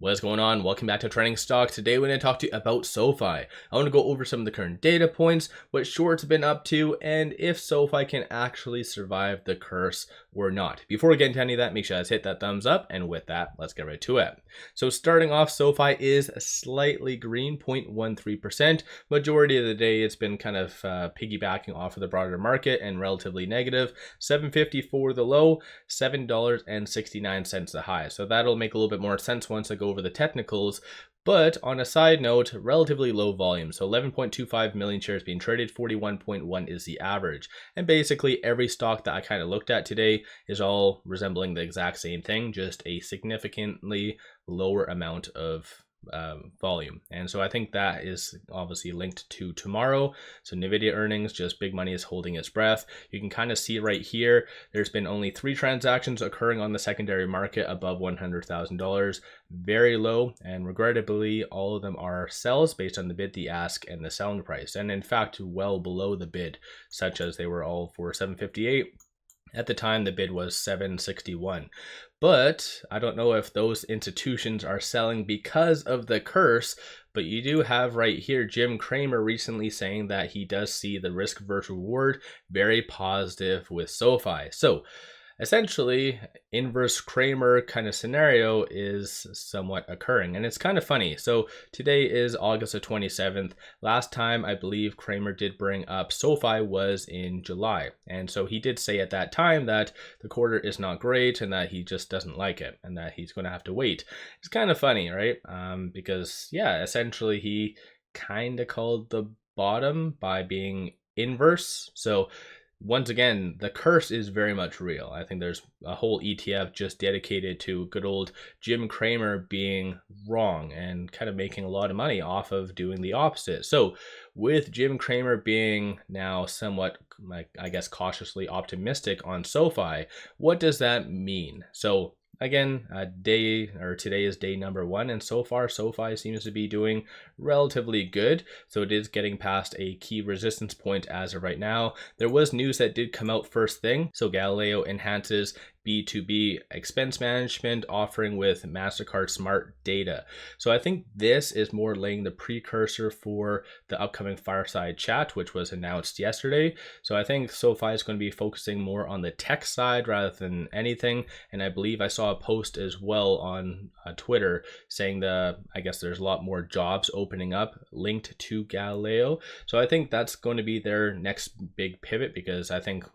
What's going on? Welcome back to Trending Stock. Today we're going to talk to you about SoFi. I want to go over some of the current data points, what shorts have been up to, and if SoFi can actually survive the curse or not. Before we get into any of that, make sure you guys hit that thumbs up, and with that, let's get right to it. So starting off, SoFi is slightly green, 0.13%. Majority of the day, it's been kind of piggybacking off of the broader market and relatively negative. $7.50 for the low, $7.69 the high. So that'll make a little bit more sense once I go over the technicals. But on a side note, relatively low volume. So 11.25 million shares being traded, 41.1 is the average. And basically every stock that I kind of looked at today is all resembling the exact same thing, just a significantly lower amount of volume. And so I think that is obviously linked to tomorrow. So Nvidia earnings, just big money is holding its breath. You can kind of see right here, there's been only 3 transactions occurring on the secondary market above $100,000, very low, and regrettably all of them are sells based on the bid, the ask, and the selling price, and in fact well below the bid, such as they were all for $758. At the time, the bid was $761. But I don't know if those institutions are selling because of the curse, but you do have right here Jim Cramer recently saying that he does see the risk versus reward very positive with SoFi. So essentially, inverse Cramer kind of scenario is somewhat occurring, and it's kind of funny. So today is August the 27th. Last time I believe Cramer did bring up SoFi was in July, and so he did say at that time that the quarter is not great and that he just doesn't like it and that he's going to have to wait. It's kind of funny, right? Because yeah, essentially he kind of called the bottom by being inverse. So once again, the curse is very much real. I think there's a whole ETF just dedicated to good old Jim Cramer being wrong and kind of making a lot of money off of doing the opposite. So with Jim Cramer being now somewhat, I guess, cautiously optimistic on SoFi, what does that mean? So again, today is day number 1, and so far SoFi seems to be doing relatively good. So it is getting past a key resistance point as of right now. There was news that did come out first thing. So Galileo enhances B2B expense management offering with MasterCard Smart Data. So I think this is more laying the precursor for the upcoming fireside chat, which was announced yesterday. So I think SoFi is going to be focusing more on the tech side rather than anything. And I believe I saw a post as well on Twitter saying I guess there's a lot more jobs opening up linked to Galileo. So I think that's going to be their next big pivot, because I think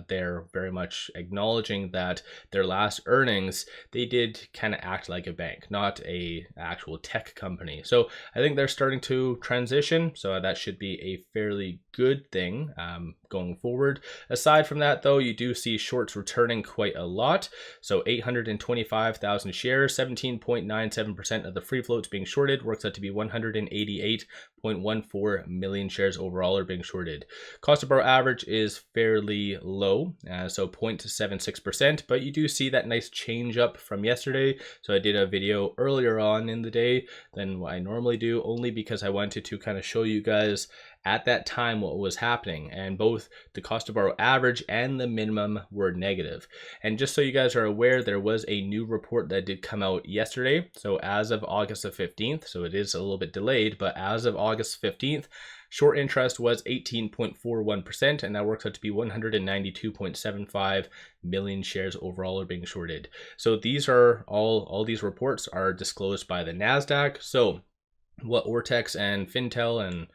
they're very much acknowledging that their last earnings, they did kind of act like a bank, not a actual tech company. So I think they're starting to transition. So that should be a fairly good thing going forward. Aside from that, though, you do see shorts returning quite a lot. So 825,000 shares, 17.97% of the free floats being shorted, works out to be 188.14 million shares overall are being shorted. Cost of borrow average is fairly low, so 0.76%, but you do see that nice change up from yesterday. So I did a video earlier on in the day than what I normally do, only because I wanted to kind of show you guys at that time what was happening, and both the cost of borrow average and the minimum were negative. And just so you guys are aware, there was a new report that did come out yesterday. So as of August the 15th, so it is a little bit delayed, but as of August 15th, short interest was 18.41%, and that works out to be 192.75 million shares overall are being shorted. So these are all these reports are disclosed by the NASDAQ. So what Ortex and Fintel and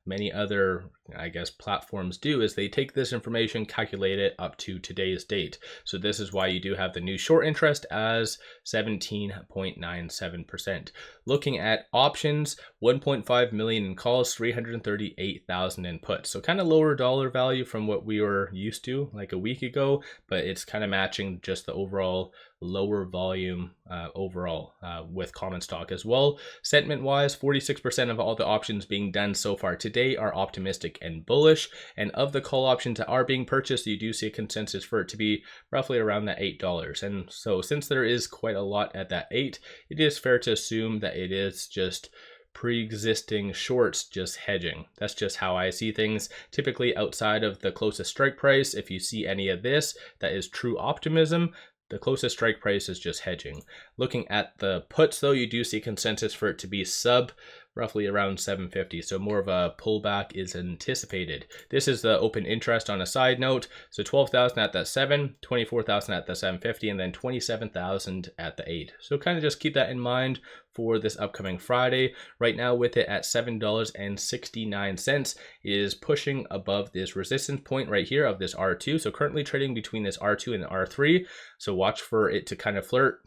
many other, I guess, platforms do is they take this information, calculate it up to today's date. So this is why you do have the new short interest as 17.97%. Looking at options, 1.5 million in calls, 338,000 in puts. So kind of lower dollar value from what we were used to like a week ago, but it's kind of matching just the overall lower volume overall with common stock as well. Sentiment wise, 46% of all the options being done so far today are optimistic and bullish, and of the call options that are being purchased, you do see a consensus for it to be roughly around that $8. And so since there is quite a lot at that 8, it is fair to assume that it is just pre-existing shorts just hedging. That's just how I see things. Typically outside of the closest strike price, if you see any of this, that is true optimism. the closest strike price is just hedging. Looking at the puts though, you do see consensus for it to be sub roughly around 750, so more of a pullback is anticipated. This is the open interest on a side note, so 12,000 at that 7, 24,000 at the 750, and then 27,000 at the 8. So kind of just keep that in mind for this upcoming Friday. Right now with it at $7.69, is pushing above this resistance point right here of this R2. So currently trading between this R2 and the R3. So watch for it to kind of flirt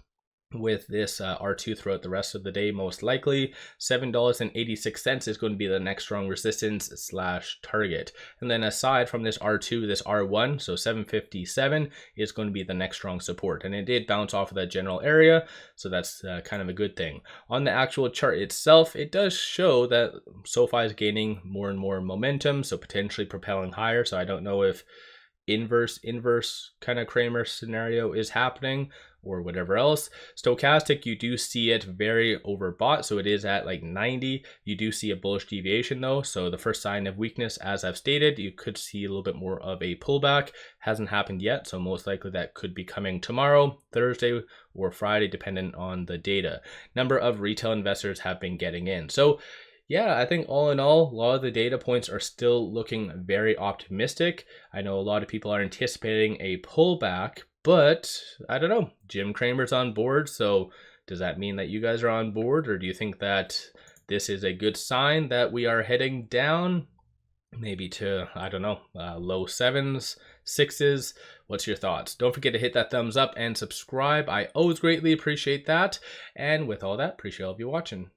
with this R2 throughout the rest of the day. Most likely $7.86 is going to be the next strong resistance / target. And then aside from this R2, this R1, so 757 is going to be the next strong support, and it did bounce off of that general area, so that's kind of a good thing. On the actual chart itself, it does show that SoFi is gaining more and more momentum, so potentially propelling higher. So I don't know if inverse kind of Kramer scenario is happening or whatever else. Stochastic, you do see it very overbought, so it is at like 90. You do see a bullish deviation though, so the first sign of weakness, as I've stated, you could see a little bit more of a pullback. Hasn't happened yet, so most likely that could be coming tomorrow, Thursday, or Friday, dependent on the data. Number of retail investors have been getting in. So yeah, I think all in all, a lot of the data points are still looking very optimistic. I know a lot of people are anticipating a pullback, but I don't know. Jim Cramer's on board, so does that mean that you guys are on board, or do you think that this is a good sign that we are heading down, maybe to, I don't know, low 7s, 6s? What's your thoughts? Don't forget to hit that thumbs up and subscribe. I always greatly appreciate that. And with all that, appreciate all of you watching.